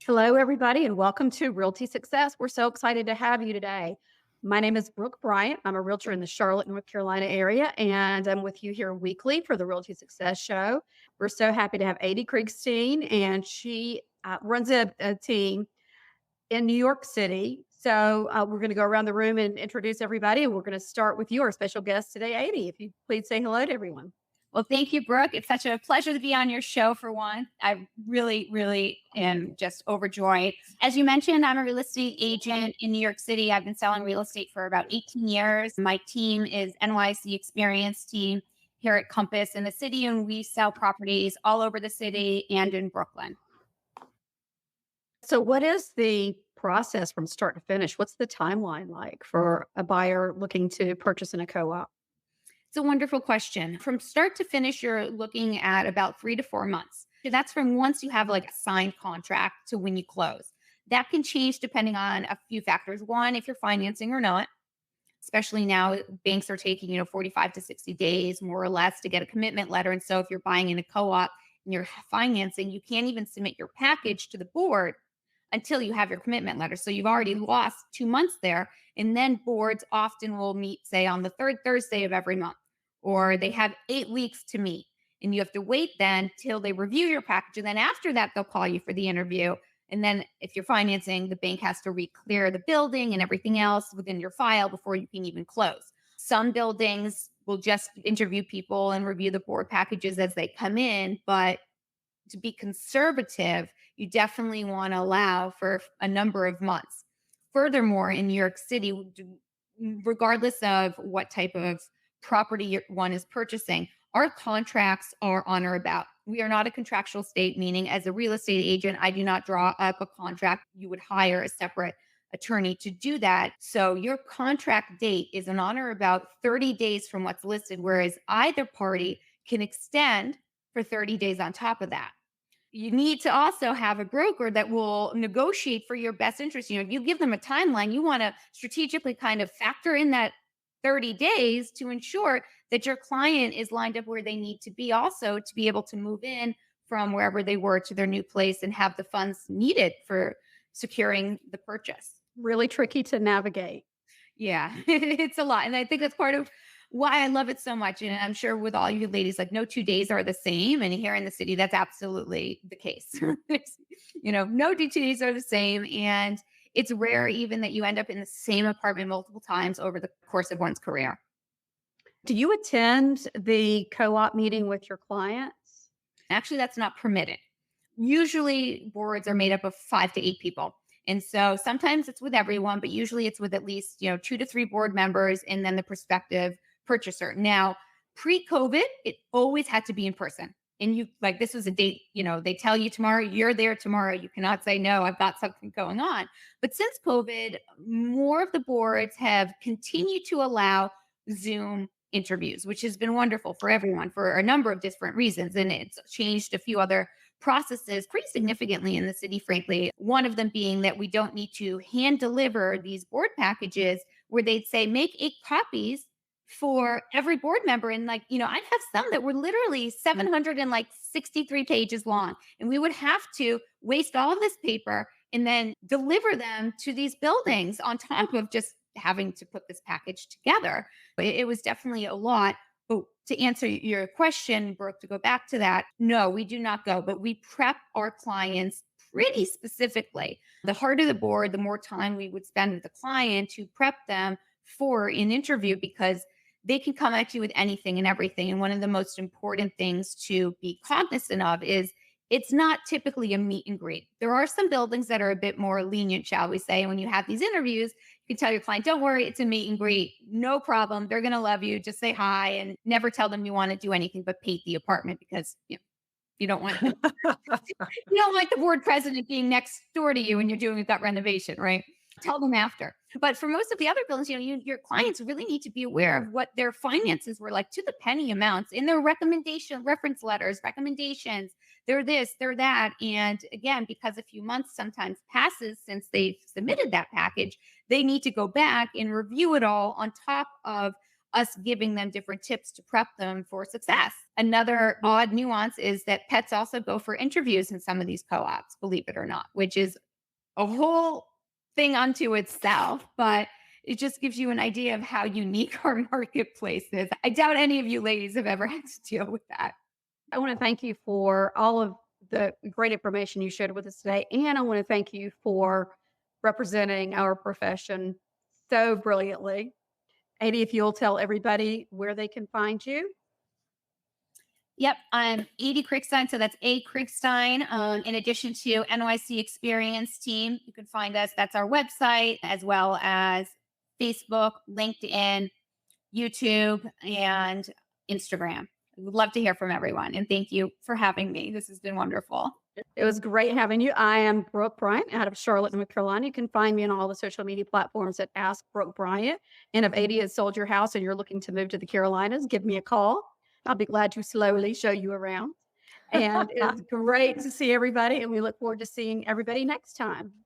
Hello, everybody, and welcome to Realty Success. We're so excited to have you today. My name is Brooke Bryant. I'm a realtor in the Charlotte, North Carolina area, and I'm with you here weekly for the Realty Success Show. We're so happy to have Adie Kriegstein, and she runs a team in New York City. So we're going to go around the room and introduce everybody, and we're going to start with you, our special guest today, Adie. If you please say hello to everyone. Well, thank you, Brooke. It's such a pleasure to be on your show for one. I really am just overjoyed. As you mentioned, I'm a real estate agent in New York City. I've been selling real estate for about 18 years. My team is NYC experienced team here at Compass in the city, and we sell properties all over the city and in Brooklyn. So what is the process from start to finish? What's the timeline like for a buyer looking to purchase in a co-op? It's a wonderful question. From start to finish, you're looking at about 3 to 4 months. So that's from once you have like a signed contract to when you close. That can change depending on a few factors. One, if you're financing or not, especially now banks are taking, 45 to 60 days more or less to get a commitment letter. And so if you're buying in a co-op and you're financing, you can't even submit your package to the board until you have your commitment letter. So you've already lost 2 months there. And then boards often will meet, say, on the third Thursday of every month, or they have 8 weeks to meet. And you have to wait then till they review your package. And then after that, they'll call you for the interview. And then if you're financing, the bank has to re-clear the building and everything else within your file before you can even close. Some buildings will just interview people and review the board packages as they come in. But to be conservative, you definitely want to allow for a number of months. Furthermore, in New York City, regardless of what type of property one is purchasing, our contracts are on or about. We are not a contractual state, meaning as a real estate agent, I do not draw up a contract. You would hire a separate attorney to do that. So your contract date is on or about 30 days from what's listed, whereas either party can extend for 30 days on top of that. You need to also have a broker that will negotiate for your best interest. If you give them a timeline, you want to strategically kind of factor in that 30 days to ensure that your client is lined up where they need to be, also to be able to move in from wherever they were to their new place and have the funds needed for securing the purchase. Really tricky to navigate. Yeah, it's a lot. And I think that's part of why I love it so much. And I'm sure with all you ladies, like no 2 days are the same. And here in the city, that's absolutely the case. No 2 days are the same. And it's rare even that you end up in the same apartment multiple times over the course of one's career. Do you attend the co-op meeting with your clients? Actually, that's not permitted. Usually boards are made up of 5 to 8 people. And so sometimes it's with everyone, but usually it's with at least, 2 to 3 board members and then the prospective purchaser. Now, pre-COVID, it always had to be in person. And this was a date, they tell you tomorrow, you're there tomorrow. You cannot say, no, I've got something going on. But since COVID, more of the boards have continued to allow Zoom interviews, which has been wonderful for everyone for a number of different reasons. And it's changed a few other processes pretty significantly in the city, frankly. One of them being that we don't need to hand deliver these board packages where they'd say, make 8 copies for every board member. And I'd have some that were literally 763 pages long. And we would have to waste all of this paper and then deliver them to these buildings on top of just having to put this package together. It was definitely a lot. But to answer your question, Brooke, to go back to that, no, we do not go, but we prep our clients pretty specifically. The harder the board, the more time we would spend with the client to prep them for an interview, because they can come at you with anything and everything. And one of the most important things to be cognizant of is it's not typically a meet and greet. There are some buildings that are a bit more lenient, shall we say. And when you have these interviews, you can tell your client, don't worry, it's a meet and greet. No problem. They're going to love you. Just say hi and never tell them you want to do anything but paint the apartment, because you don't want you don't want the board president being next door to you when you're doing a gut renovation, right? Tell them after. But for most of the other buildings, your clients really need to be aware of what their finances were like to the penny amounts in their reference letters, recommendations. They're this, they're that. And again, because a few months sometimes passes since they've submitted that package, they need to go back and review it all on top of us giving them different tips to prep them for success. Another odd nuance is that pets also go for interviews in some of these co-ops, believe it or not, which is a whole thing unto itself, but it just gives you an idea of how unique our marketplace is. I doubt any of you ladies have ever had to deal with that. I want to thank you for all of the great information you shared with us today. And I want to thank you for representing our profession so brilliantly. Adie, if you'll tell everybody where they can find you. Yep, I'm Adie Kriegstein, so that's A Kriegstein. In addition to NYC Experience Team, you can find us. That's our website, as well as Facebook, LinkedIn, YouTube, and Instagram. We'd love to hear from everyone, and thank you for having me. This has been wonderful. It was great having you. I am Brooke Bryant out of Charlotte, North Carolina. You can find me on all the social media platforms at Ask Brooke Bryant. And if Adie has sold your house and you're looking to move to the Carolinas, give me a call. I'll be glad to slowly show you around. And it's great to see everybody. And we look forward to seeing everybody next time.